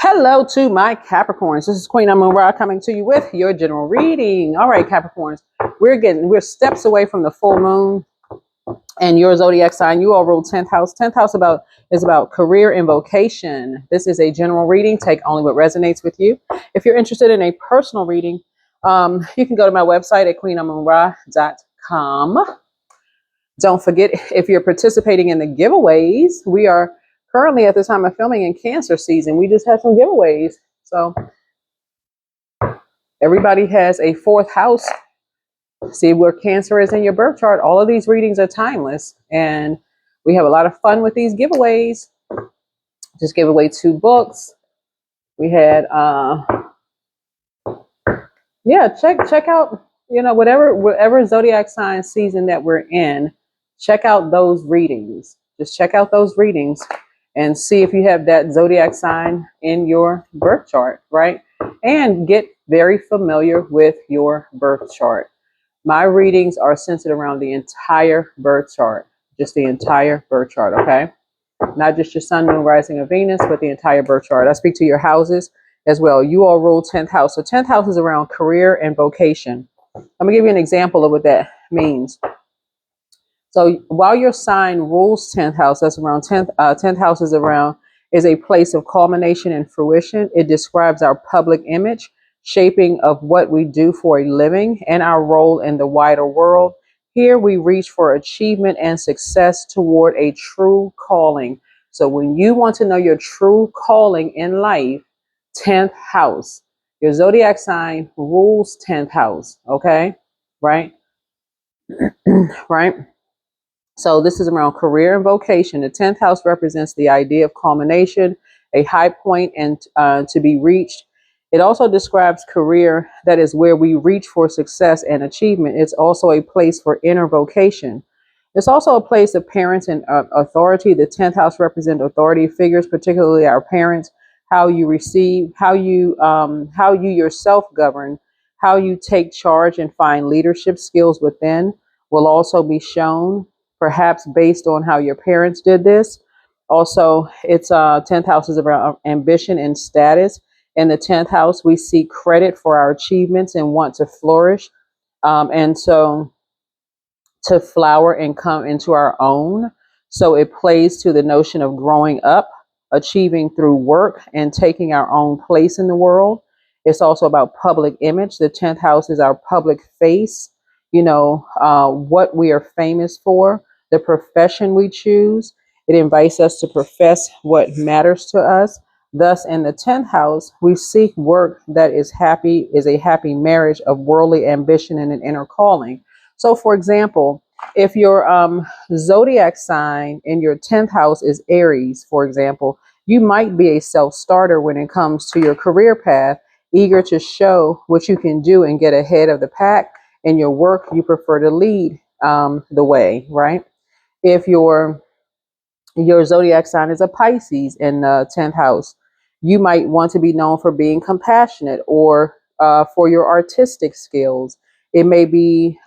Hello to my Capricorns. This is Queen Amun Ra coming to you with your general reading. All right, Capricorns, we're steps away from the full moon and your zodiac sign. You all rule 10th house. 10th house is about career and vocation. This is a general reading. Take only what resonates with you. If you're interested in a personal reading, you can go to my website at queenamunra.com. Don't forget, if you're participating in the giveaways, we are currently at the time of filming in Cancer season. We just had some giveaways. So everybody has a fourth house. See where Cancer is in your birth chart. All of these readings are timeless. And we have a lot of fun with these giveaways. Just gave away 2 books. We had, check out, whatever zodiac sign season that we're in, check out those readings. Just check out those readings and see if you have that zodiac sign in your birth chart, right? And get very familiar with your birth chart. My readings are centered around the entire birth chart, just the entire birth chart, okay? Not just your sun, moon, rising, or Venus, but the entire birth chart. I speak to your houses as well. You all rule 10th house. So 10th house is around career and vocation. I'm going to give you an example of what that means. So while your sign rules 10th house, that's around 10th house is a place of culmination and fruition. It describes our public image, shaping of what we do for a living, and our role in the wider world. Here we reach for achievement and success toward a true calling. So when you want to know your true calling in life, 10th house, your zodiac sign rules 10th house. Okay. Right. Right. So this is around career and vocation. The 10th house represents the idea of culmination, a high point and to be reached. It also describes career, that is where we reach for success and achievement. It's also a place for inner vocation. It's also a place of parents and authority. The 10th house represents authority figures, particularly our parents, how you receive, how you yourself govern, how you take charge and find leadership skills within will also be shown, perhaps based on how your parents did this. Also, it's 10th house is about ambition and status. In the 10th house, we seek credit for our achievements and want to flourish. And so to flower and come into our own. So it plays to the notion of growing up, achieving through work, and taking our own place in the world. It's also about public image. The 10th house is our public face, what we are famous for, the profession we choose. It invites us to profess what matters to us. Thus, in the 10th house, we seek work that is a happy marriage of worldly ambition and an inner calling. So, for example, if your zodiac sign in your 10th house is Aries, for example, you might be a self-starter when it comes to your career path, eager to show what you can do and get ahead of the pack. In your work, you prefer to lead the way, right? If your zodiac sign is a Pisces in the 10th house, you might want to be known for being compassionate or for your artistic skills. It may be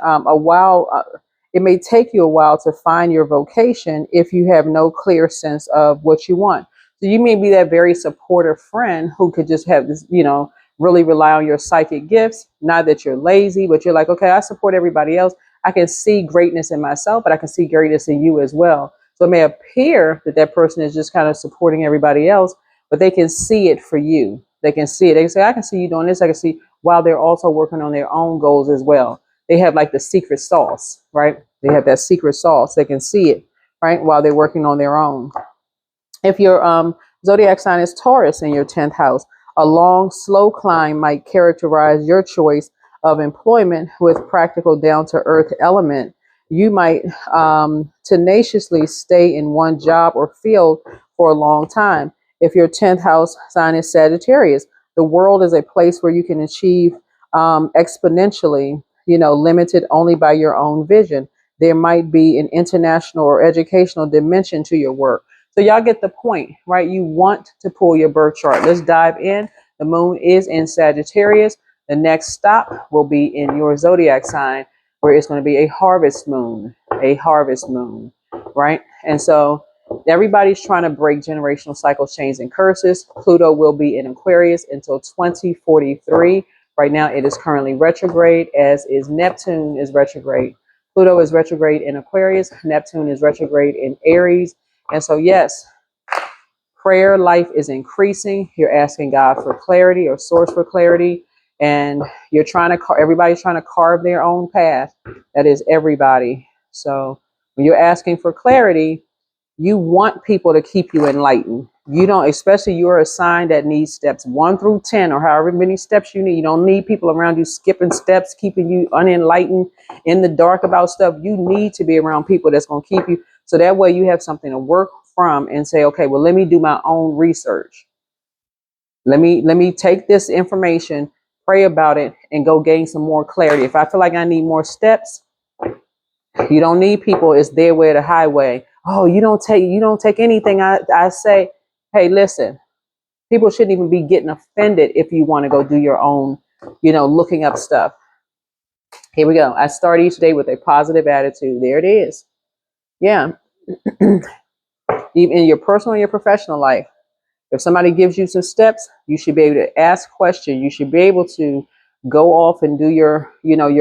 it may take you a while to find your vocation if you have no clear sense of what you want. So you may be that very supportive friend who could just have this, really rely on your psychic gifts. Not that you're lazy, but you're like, okay, I support everybody else. I can see greatness in myself, but I can see greatness in you as well. So it may appear that that person is just kind of supporting everybody else, but they can see it for you. They can see it. They can say, I can see you doing this. I can see, while they're also working on their own goals as well. They have like the secret sauce, right? They have that secret sauce. They can see it, right? While they're working on their own. If your zodiac sign is Taurus in your 10th house, a long, slow climb might characterize your choice of employment with practical down-to-earth element. You might tenaciously stay in one job or field for a long time. If your 10th house sign is Sagittarius, the world is a place where you can achieve exponentially, limited only by your own vision. There might be an international or educational dimension to your work. So y'all get the point, right? You want to pull your birth chart. Let's dive in. The moon is in Sagittarius. The next stop will be in your zodiac sign, where it's going to be a harvest moon, right? And so Everybody's trying to break generational cycles, chains, and curses. Pluto will be in Aquarius until 2043. Right now, it is currently retrograde, as is Neptune is retrograde. Pluto is retrograde in Aquarius. Neptune is retrograde in Aries. And so, yes, prayer life is increasing. You're asking God for clarity or source for clarity. And you're trying to, everybody's trying to carve their own path. That is everybody. So when you're asking for clarity, you want people to keep you enlightened. You don't, especially you're a sign that needs steps 1 through 10 or however many steps you need. You don't need people around you skipping steps, keeping you unenlightened in the dark about stuff. You need to be around people that's going to keep you. So that way you have something to work from and say, okay, well, let me do my own research. Let me take this information, pray about it, and go gain some more clarity. If I feel like I need more steps, you don't need people. It's their way or the highway. Oh, you don't take anything I say. Hey, listen, people shouldn't even be getting offended if you want to go do your own, looking up stuff. Here we go. I start each day with a positive attitude. There it is. Yeah. Even in your personal and your professional life. If somebody gives you some steps, you should be able to ask questions. You should be able to go off and do your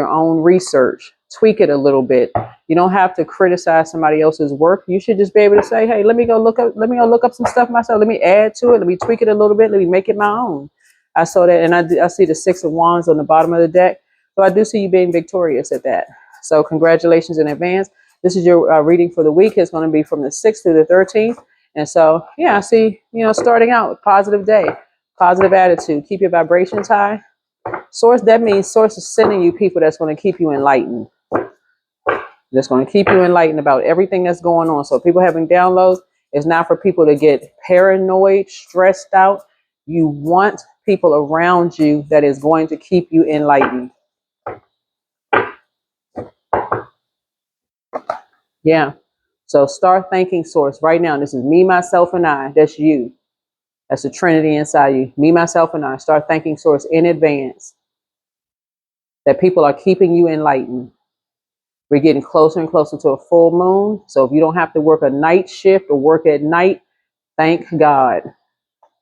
own research, tweak it a little bit. You don't have to criticize somebody else's work. You should just be able to say, hey, let me go look up some stuff myself. Let me add to it. Let me tweak it a little bit. Let me make it my own. I saw that, and I see the 6 of Wands on the bottom of the deck. So I do see you being victorious at that. So congratulations in advance. This is your reading for the week. It's going to be from the 6th through the 13th. And so, yeah, I see, starting out with positive day, positive attitude, keep your vibrations high. Source, that means source is sending you people that's going to keep you enlightened. That's going to keep you enlightened about everything that's going on. So people having downloads, it's not for people to get paranoid, stressed out. You want people around you that is going to keep you enlightened. Yeah. So start thanking source right now. This is me, myself, and I. That's you. That's the Trinity inside you. Me, myself, and I. Start thanking source in advance that people are keeping you enlightened. We're getting closer and closer to a full moon. So if you don't have to work a night shift or work at night, thank God.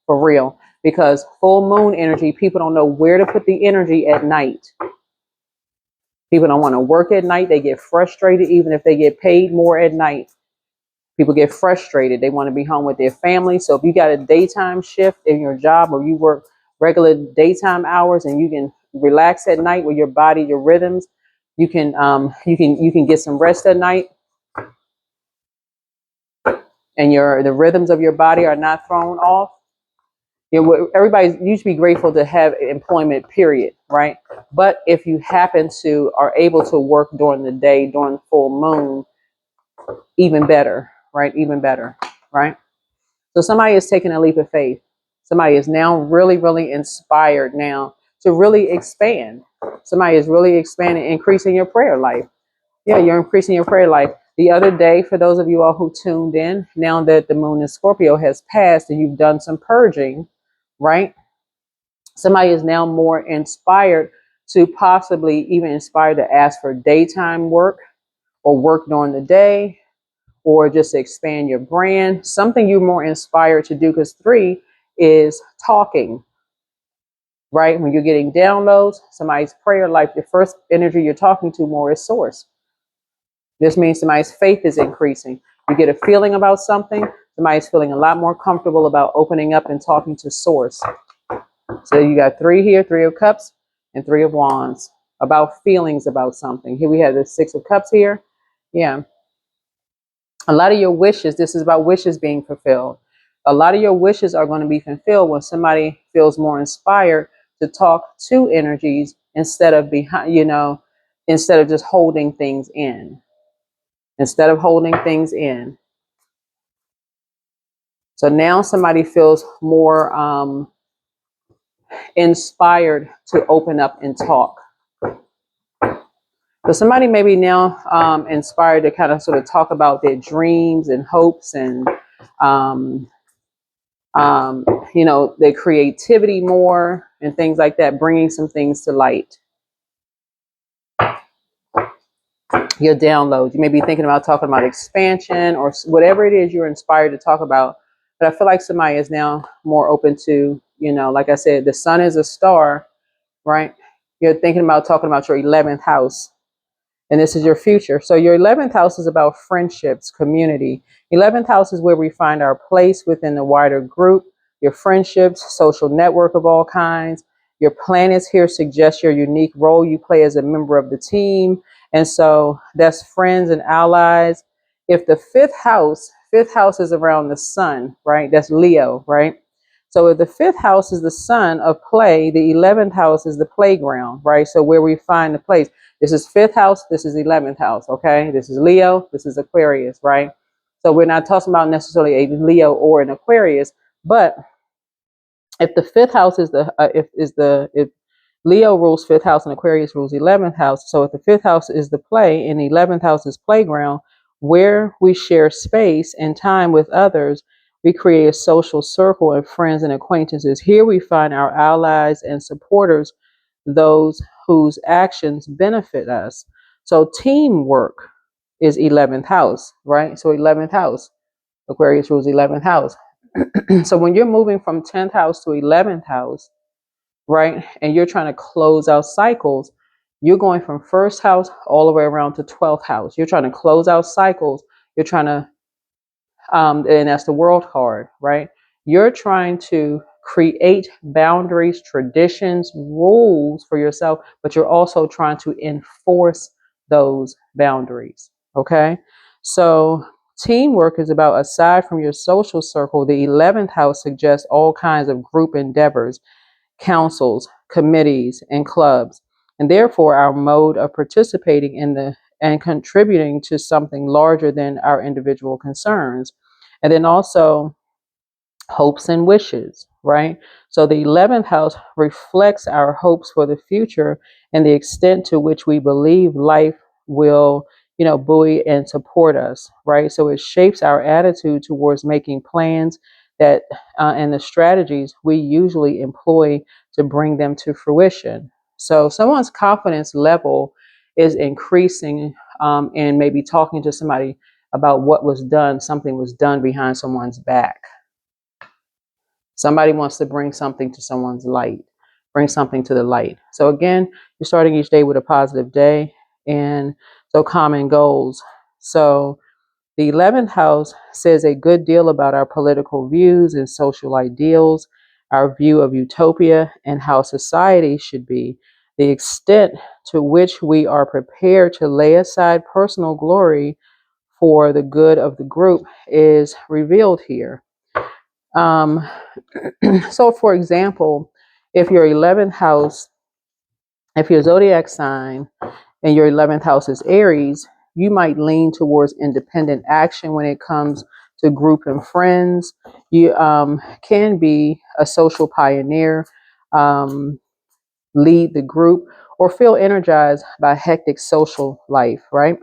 For real. Because full moon energy, people don't know where to put the energy at night. People don't want to work at night. They get frustrated even if they get paid more at night. People get frustrated. They want to be home with their family. So if you got a daytime shift in your job or you work regular daytime hours and you can relax at night with your body, your rhythms, you can get some rest at night, and the rhythms of your body are not thrown off. You should be grateful to have employment, period, right? But if you happen to are able to work during the day, during full moon, even better, right? Even better, right? So somebody is taking a leap of faith. Somebody is now really, really inspired now to really expand. Somebody is really expanding, increasing your prayer life. Yeah, you're increasing your prayer life. The other day, for those of you all who tuned in, now that the moon in Scorpio has passed and you've done some purging, right? Somebody is now more inspired to possibly even inspired to ask for daytime work or work during the day, or just expand your brand, something you're more inspired to do, because 3 is talking, right? When you're getting downloads, somebody's prayer life, the first energy you're talking to more is source. This means somebody's faith is increasing. You get a feeling about something, somebody's feeling a lot more comfortable about opening up and talking to source. So you got 3 here, 3 of Cups and 3 of Wands, about feelings about something. Here we have the 6 of Cups here. Yeah. A lot of your wishes, this is about wishes being fulfilled. A lot of your wishes are going to be fulfilled when somebody feels more inspired to talk to energies instead of instead of just holding things in. Instead of holding things in. So now somebody feels more inspired to open up and talk. So somebody may be now inspired to kind of sort of talk about their dreams and hopes and their creativity more and things like that, bringing some things to light. your downloads. You may be thinking about talking about expansion or whatever it is you're inspired to talk about. But I feel like somebody is now more open to, like I said, the sun is a star, right? You're thinking about talking about your 11th house, and this is your future. So your 11th house is about friendships, community. 11th house is where we find our place within the wider group, your friendships, social network of all kinds. Your planets here suggest your unique role you play as a member of the team. And so that's friends and allies. If the fifth house is around the sun, right? That's Leo, right? So if the fifth house is the sun of play, the 11th house is the playground, right? So where we find the place. This is fifth house. This is 11th house. Okay. This is Leo. This is Aquarius, right? So we're not talking about necessarily a Leo or an Aquarius, but if the fifth house is if Leo rules fifth house and Aquarius rules 11th house. So if the fifth house is the play and the 11th house is playground, where we share space and time with others, we create a social circle of friends and acquaintances. Here we find our allies and supporters, those whose actions benefit us. So teamwork is 11th house, right? So 11th house, Aquarius rules 11th house. So when you're moving from 10th house to 11th house, right, and you're trying to close out cycles, you're going from first house all the way around to 12th house. You're trying to close out cycles. You're trying to and that's the world card, right? You're trying to create boundaries, traditions, rules for yourself, but you're also trying to enforce those boundaries. Okay. So teamwork is about, aside from your social circle, the 11th house suggests all kinds of group endeavors, councils, committees, and clubs. And therefore, our mode of participating in the and contributing to something larger than our individual concerns. And then also hopes and wishes, right? So the 11th house reflects our hopes for the future and the extent to which we believe life will, buoy and support us, right? So it shapes our attitude towards making plans that and the strategies we usually employ to bring them to fruition. So someone's confidence level is increasing and maybe talking to somebody about what was done, something was done behind someone's back. Somebody wants to bring something to someone's light, bring something to the light. So again, you're starting each day with a positive day. And so common goals. So the 11th house says a good deal about our political views and social ideals, our view of utopia and how society should be. The extent to which we are prepared to lay aside personal glory for the good of the group is revealed here. So, for example, if your 11th house, if your zodiac sign and your 11th house is Aries, you might lean towards independent action when it comes to group and friends. You can be a social pioneer, lead the group, or feel energized by hectic social life, right?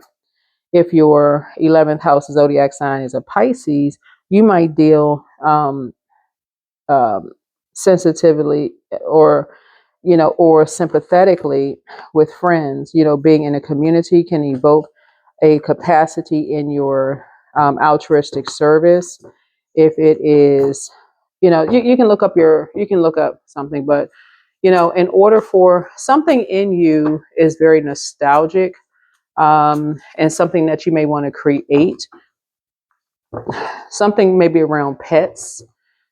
If your 11th house zodiac sign is a Pisces, you might deal um, sensitively or sympathetically with friends. Being in a community can evoke a capacity in your altruistic service. If it is, you can look up something, but in order for something in you is very nostalgic, and something that you may want to create, something maybe around pets.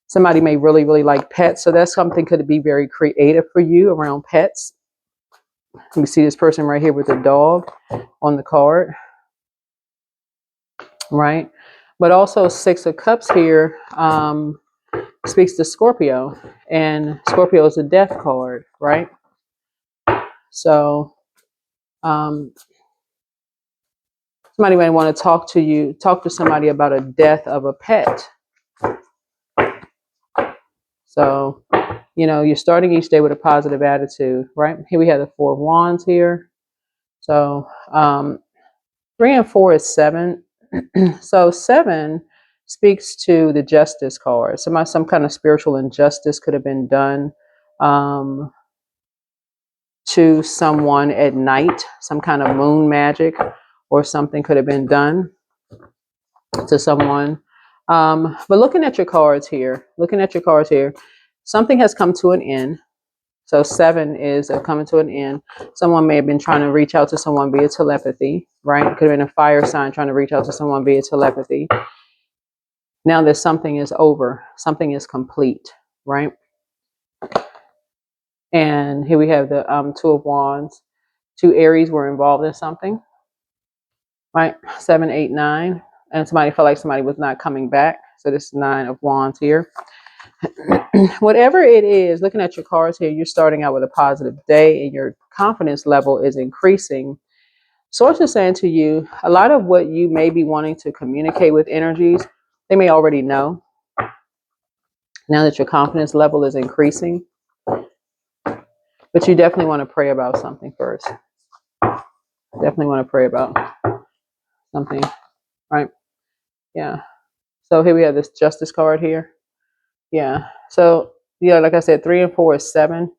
Somebody may really, really like pets. So that's something could be very creative for you around pets. Let me see this person right here with a dog on the card, right? But also Six of Cups here speaks to Scorpio, and Scorpio is a death card, right? So somebody may want to talk to somebody about a death of a pet. So, you're starting each day with a positive attitude, right? Here we have the Four of Wands here. So 3 and 4 is 7. So 7 speaks to the Justice card. Some kind of spiritual injustice could have been done to someone at night, some kind of moon magic or something could have been done to someone. But looking at your cards here, something has come to an end. So 7 is coming to an end. Someone may have been trying to reach out to someone via telepathy, right? It could have been a fire sign trying to reach out to someone via telepathy. Now that something is over, something is complete, right? And here we have the 2 of Wands. 2 Aries were involved in something, right? 7, 8, 9. And somebody felt like somebody was not coming back. So this is 9 of Wands here. Whatever it is, looking at your cards here, you're starting out with a positive day and your confidence level is increasing. Source is saying to you, a lot of what you may be wanting to communicate with energies, they may already know. Now that your confidence level is increasing. But you definitely want to pray about something first. Definitely want to pray about something, right? Yeah. So here we have this Justice card here. Yeah. So, yeah, like I said, 3 and 4 is 7.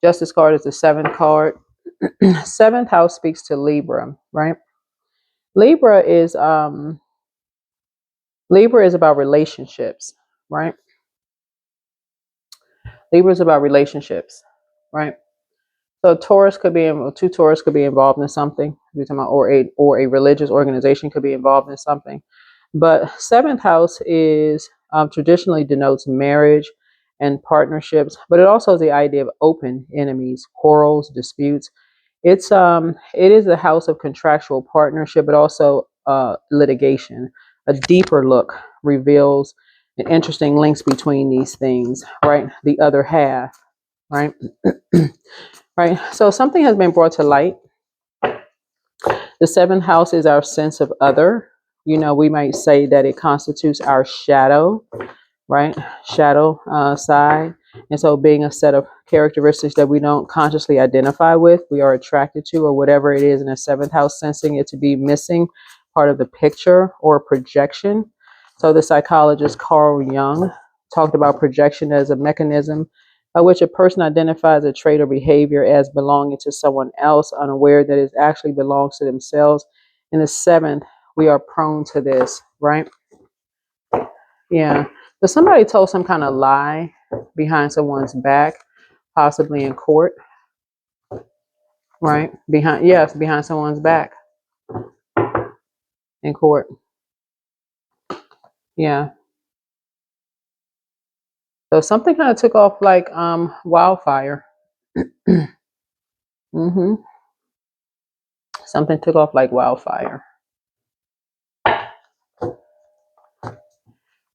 Justice card is the 7th card. 7th house speaks to Libra, right? Libra is about relationships, right? Libra is about relationships, right? So Taurus could be 2 Taurus could be involved in something, or a religious organization could be involved in something. But 7th house is traditionally denotes marriage and partnerships, but it also is the idea of open enemies, quarrels, disputes. It is a house of contractual partnership, but also litigation. A deeper look reveals an interesting links between these things, right? The other half, right? Right. So something has been brought to light. The 7th house is our sense of other. You know, we might say that it constitutes our shadow, right? Shadow side. And so being a set of characteristics that we don't consciously identify with, we are attracted to, or whatever it is in the 7th house, sensing it to be missing part of the picture or projection. So the psychologist Carl Jung talked about projection as a mechanism by which a person identifies a trait or behavior as belonging to someone else, unaware that it actually belongs to themselves. In the 7th, we are prone to this, right? Yeah. So somebody told some kind of lie behind someone's back, possibly in court, right? Behind someone's back in court. Yeah. So something kind of took off like wildfire. Mm-hmm. Something took off like wildfire.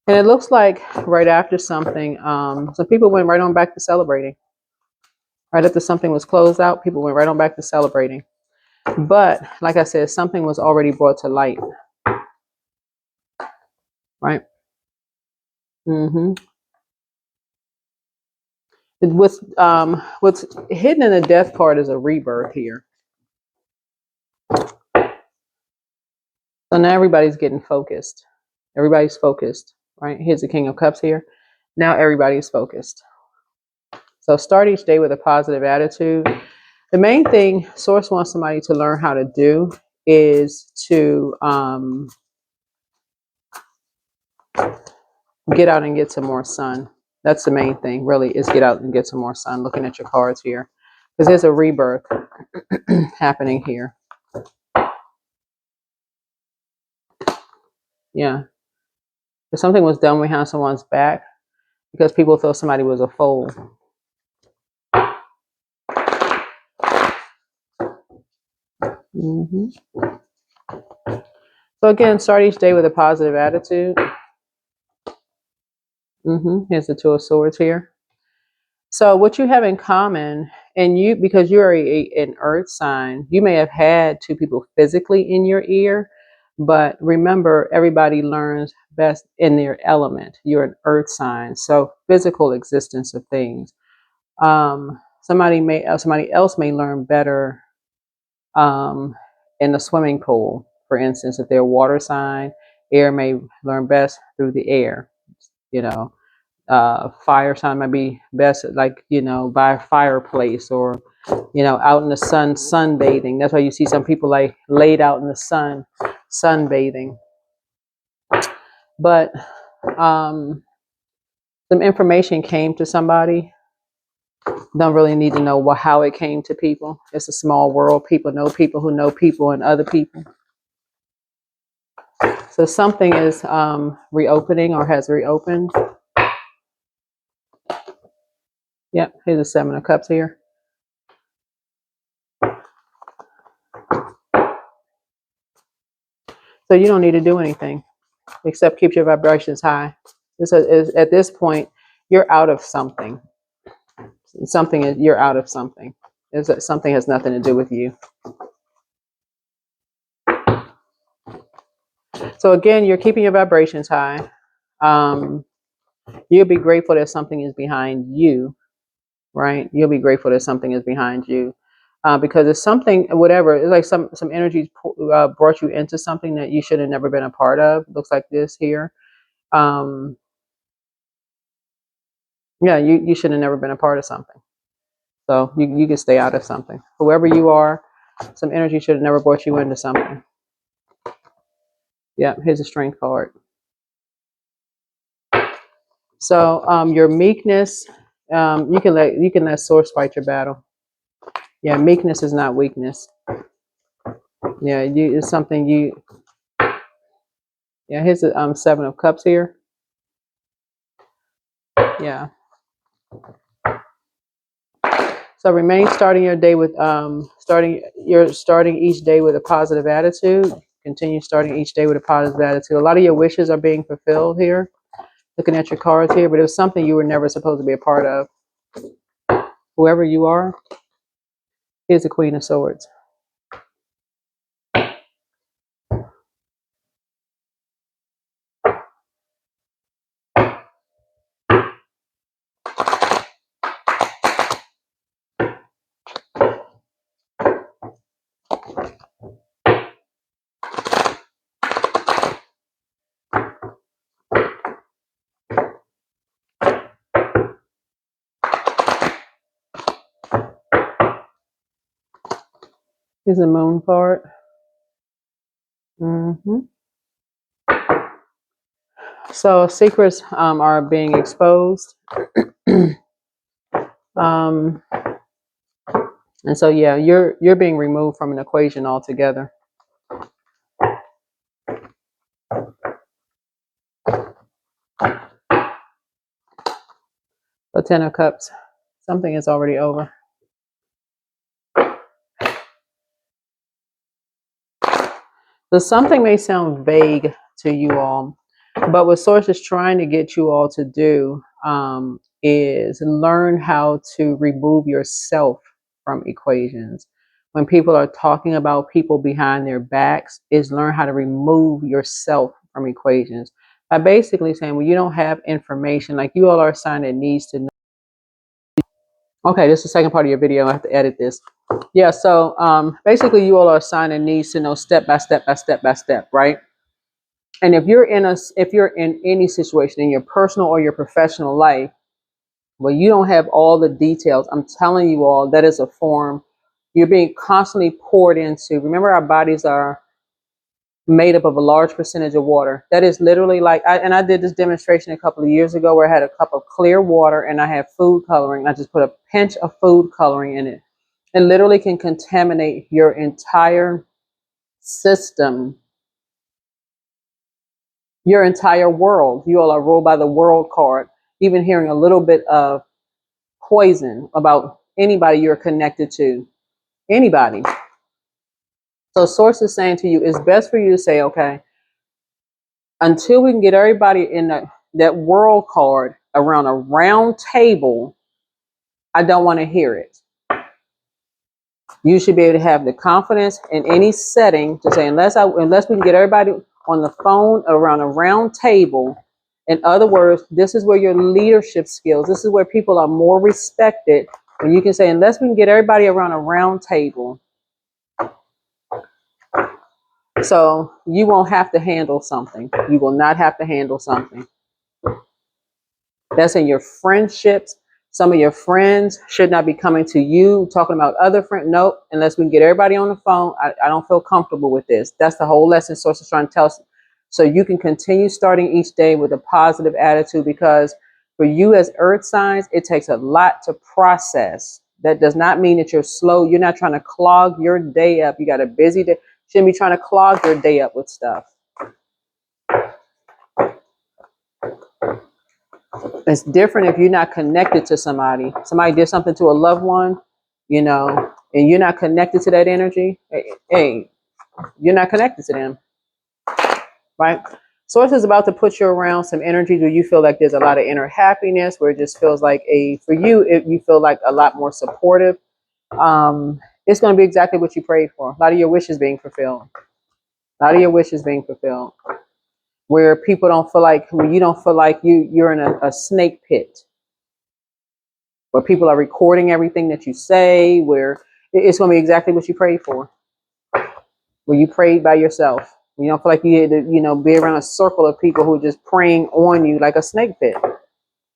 And it looks like right after something, some people went right on back to celebrating. Right after something was closed out, people went right on back to celebrating. But like I said, something was already brought to light. Right? Mm-hmm. What's hidden in the death card is a rebirth here. So now everybody's getting focused. Everybody's focused, right? Here's the King of Cups here. Now everybody's focused. So start each day with a positive attitude. The main thing Source wants somebody to learn how to do is to get out and get some more sun. That's the main thing, really, is get out and get some more sun. Looking at your cards here, because there's a rebirth happening here. Yeah. If something was done behind someone's back because people thought somebody was a fool. Mm-hmm. So again, start each day with a positive attitude. Here's the 2 of Swords here. So what you have in common, and you, because you're an earth sign, you may have had 2 people physically in your ear, but remember, everybody learns best in their element. You're an earth sign, so physical existence of things. Somebody else may learn better in the swimming pool, for instance. If they're a water sign, air may learn best through the air, you know. Fire sign might be best, like, by a fireplace, or out in the sun, sunbathing. That's why you see some people like laid out in the sun, sunbathing. But some information came to somebody. Don't really need to know how it came to people. It's a small world. People know people who know people and other people. So something is reopening or has reopened. Yep, here's the Seven of Cups here. So you don't need to do anything except keep your vibrations high. At this point, you're out of something. You're out of something. Something has nothing to do with you. So again, you're keeping your vibrations high. You'll be grateful that something is behind you, right? You'll be grateful that something is behind you. Because it's something, whatever, it's like some energies brought you into something that you should have never been a part of. Looks like this here. Yeah, you should have never been a part of something. So you can stay out of something. Whoever you are, some energy should have never brought you into something. Yeah, here's a Strength card. So your meekness, you can let Source fight your battle. Yeah, meekness is not weakness. Yeah, it's something you. Yeah, here's the Seven of Cups here. Yeah. So remain starting your day with starting each day with a positive attitude. Continue starting each day with a positive attitude. A lot of your wishes are being fulfilled here. Looking at your cards here, but it was something you were never supposed to be a part of. Whoever you are, here's the Queen of Swords. Here's the Moon card. So secrets are being exposed. And so yeah, you're being removed from an equation altogether. The Ten of Cups. Something is already over. So something may sound vague to you all, but what Source is trying to get you all to do is learn how to remove yourself from equations. When people are talking about people behind their backs, is learn how to remove yourself from equations. By basically saying, well, you don't have information, like you all are a sign that needs to know. Okay, this is the second part of your video. I have to edit this. Yeah, so basically you all are a sign that needs to know step by step by step by step, right? And if you're in any situation in your personal or your professional life, well, you don't have all the details. I'm telling you all, that is a form you're being constantly poured into. Remember, our bodies are made up of a large percentage of water. That is literally like, I did this demonstration a couple of years ago where I had a cup of clear water and I had food coloring. I just put a pinch of food coloring in it. It literally can contaminate your entire system, your entire world. You all are ruled by the world card. Even hearing a little bit of poison about anybody you're connected to, anybody. So Source is saying to you, it's best for you to say, okay, until we can get everybody in that world card around a round table, I don't want to hear it. You should be able to have the confidence in any setting to say, unless we can get everybody on the phone around a round table. In other words, this is where your leadership skills, this is where people are more respected. And you can say, unless we can get everybody around a round table, so you won't have to handle something. You will not have to handle something. That's in your friendships. Some of your friends should not be coming to you talking about other friends. Nope, unless we can get everybody on the phone. I don't feel comfortable with this. That's the whole lesson Source is trying to tell us. So you can continue starting each day with a positive attitude, because for you as earth signs, it takes a lot to process. That does not mean that you're slow. You're not trying to clog your day up. You got a busy day. You shouldn't be trying to clog your day up with stuff. It's different if you're not connected to somebody. Somebody did something to a loved one, you know, and you're not connected to that energy. Hey, you're not connected to them, right? Source is about to put you around some energy where you feel like there's a lot of inner happiness, where it just feels like for you, you feel like a lot more supportive. It's going to be exactly what you prayed for. A lot of your wishes being fulfilled. A lot of your wishes being fulfilled. Where people don't feel like, when you don't feel like you're in a snake pit, where people are recording everything that you say, where it's going to be exactly what you prayed for. Where you prayed by yourself. You don't feel like you had to, be around a circle of people who are just praying on you like a snake pit.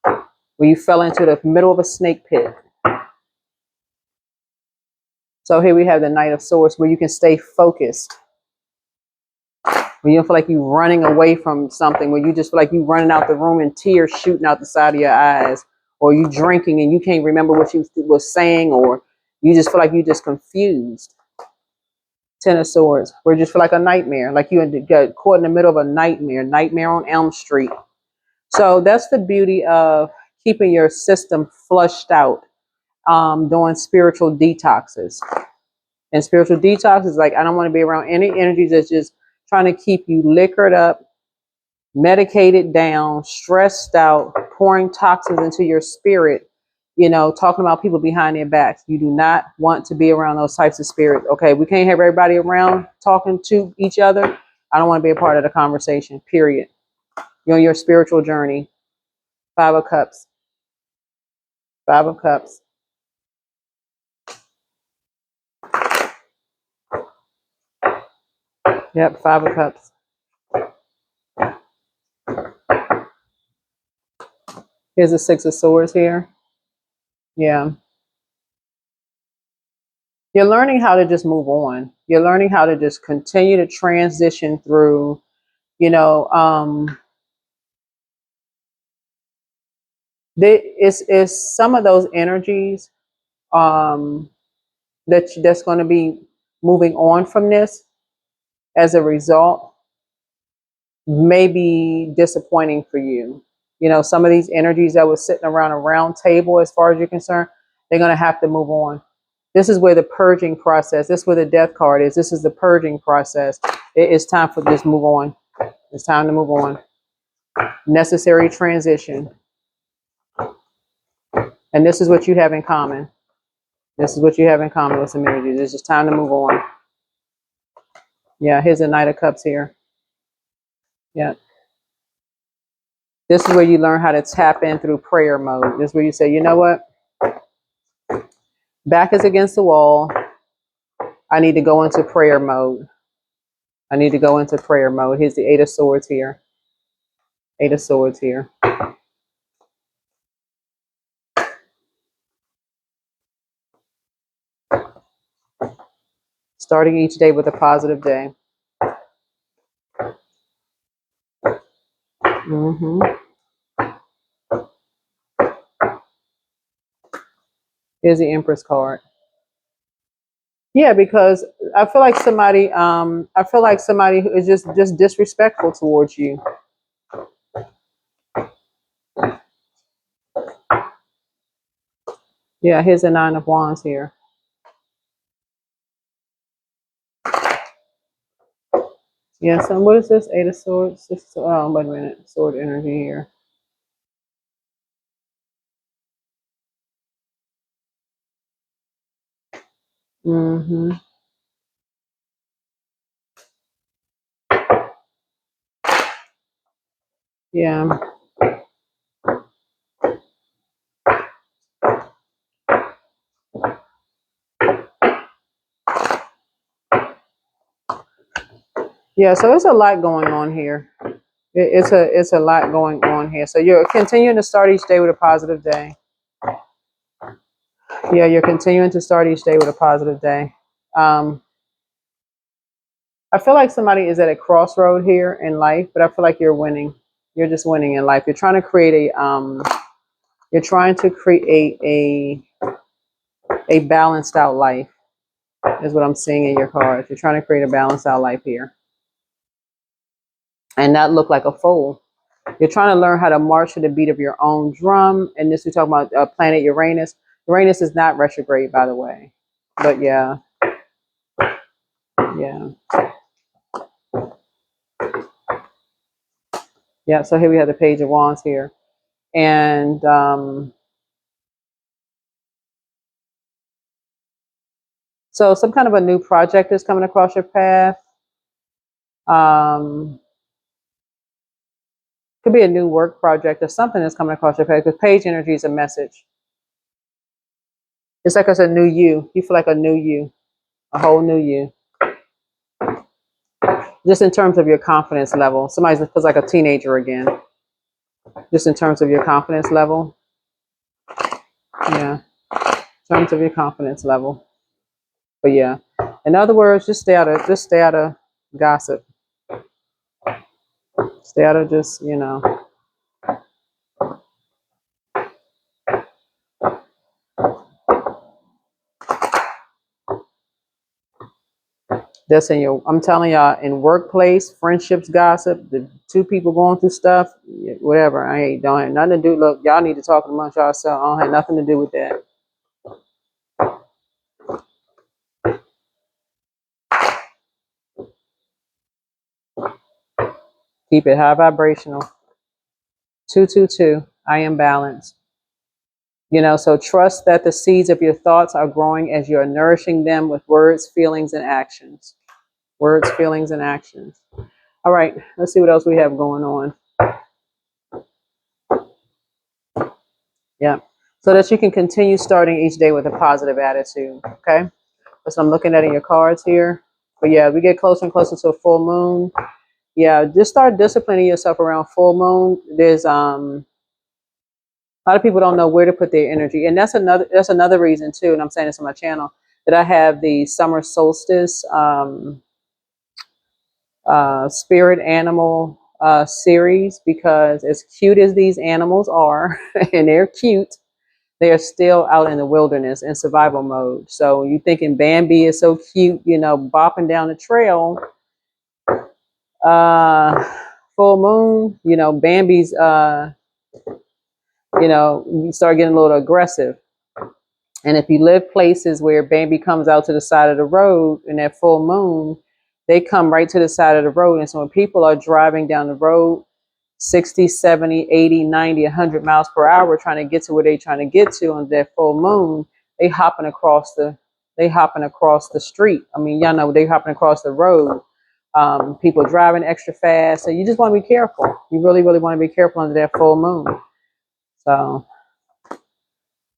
Where you fell into the middle of a snake pit. So here we have the Knight of Swords, where you can stay focused. When you don't feel like you're running away from something, where you just feel like you're running out the room and tears shooting out the side of your eyes, or you drinking and you can't remember what you was saying, or you just feel like you're just confused. Ten of Swords, where you just feel like a nightmare, like you got caught in the middle of a nightmare on Elm Street. So that's the beauty of keeping your system flushed out, doing spiritual detoxes. And spiritual detox is like, I don't want to be around any energies that's just trying to keep you liquored up, medicated down, stressed out, pouring toxins into your spirit, talking about people behind their backs. You do not want to be around those types of spirits. Okay, we can't have everybody around talking to each other. I don't want to be a part of the conversation, period. You're on your spiritual journey. Five of Cups. Five of Cups. Yep, Five of Cups. Here's the Six of Swords here. Yeah. You're learning how to just move on. You're learning how to just continue to transition through, it's some of those energies that's going to be moving on from this as a result may be disappointing for you. Some of these energies that were sitting around a round table, as far as you're concerned, they're going to have to move on. This is where the purging process, this is where the Death card is. This is the purging process. It's time for this move on. It's time to move on. Necessary transition. And this is what you have in common. This is what you have in common with some energies. It's just time to move on. Yeah, here's a Knight of Cups here. Yeah. This is where you learn how to tap in through prayer mode. This is where you say, you know what? Back is against the wall. I need to go into prayer mode. I need to go into prayer mode. Here's the Eight of Swords here. Eight of Swords here. Starting each day with a positive day. Here's the Empress card. Yeah, because I feel like somebody who is just disrespectful towards you. Yeah, here's the Nine of Wands here. Yeah, so what is this? Eight of Swords. Oh, wait a minute. Sword energy here. Yeah. Yeah, so there's a lot going on here. It's a lot going on. on here. So you're continuing to start each day with a positive day. Yeah, you're continuing to start each day with a positive day. I feel like somebody is at a crossroad here in life, but I feel like you're winning. You're just winning in life. You're trying to create a balanced out life, is what I'm seeing in your cards. You're trying to create a balanced out life here, and not look like a fool. You're trying to learn how to march to the beat of your own drum. And this, we talk about planet Uranus. Uranus is not retrograde, by the way. But yeah. Yeah, so here we have the Page of Wands here. And so some kind of a new project is coming across your path. Could be a new work project or something that's coming across your path, because Page energy is a message. It's like it's a new you. You feel like a new you, a whole new you. Just in terms of your confidence level. Somebody feels like a teenager again. Just in terms of your confidence level. Yeah. In terms of your confidence level. But yeah. In other words, just stay out of gossip. Stay out of just, that's in your, I'm telling y'all, in workplace, friendships, gossip, the two people going through stuff, whatever. Don't have nothing to do. Look, y'all need to talk amongst yourselves. I don't have nothing to do with that. Keep it high vibrational. 222. I am balanced. So trust that the seeds of your thoughts are growing as you are nourishing them with words, feelings, and actions. Words, feelings, and actions. All right, let's see what else we have going on. Yeah, so that you can continue starting each day with a positive attitude. Okay, that's what I'm looking at in your cards here. But yeah, we get closer and closer to a full moon. Yeah, just start disciplining yourself around full moon. There's a lot of people don't know where to put their energy, and that's another reason too. And I'm saying this on my channel, that I have the summer solstice spirit animal series, because as cute as these animals are, and they're cute, they are still out in the wilderness in survival mode. So you thinking Bambi is so cute, bopping down the trail. Full moon, Bambi's you start getting a little aggressive. And if you live places where Bambi comes out to the side of the road in that full moon, they come right to the side of the road. And so when people are driving down the road 60, 70, 80, 90, 100 miles per hour trying to get to where they're trying to get to on that full moon, they hopping across the street. I mean, y'all know they hopping across the road. People driving extra fast. So you just want to be careful. You really, really want to be careful under that full moon. So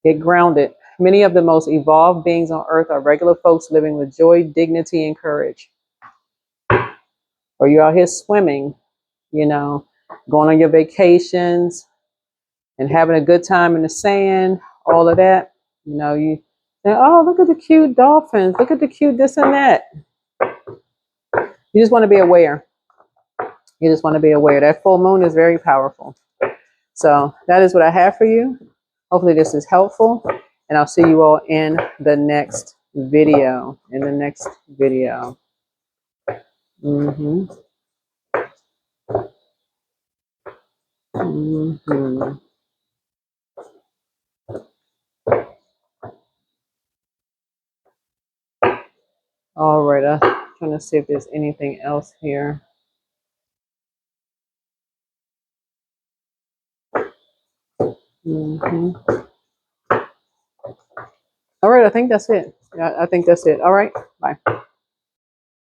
get grounded. Many of the most evolved beings on earth are regular folks living with joy, dignity, and courage. Or you're out here swimming, going on your vacations and having a good time in the sand, all of that. You say, oh, look at the cute dolphins. Look at the cute this and that. You just want to be aware. You just want to be aware. That full moon is very powerful. So that is what I have for you. Hopefully this is helpful. And I'll see you all in the next video. Mm-hmm. Mm-hmm. All right. I'm trying to see if there's anything else here. Mm-hmm. All right. I think that's it. I think that's it. All right. Bye.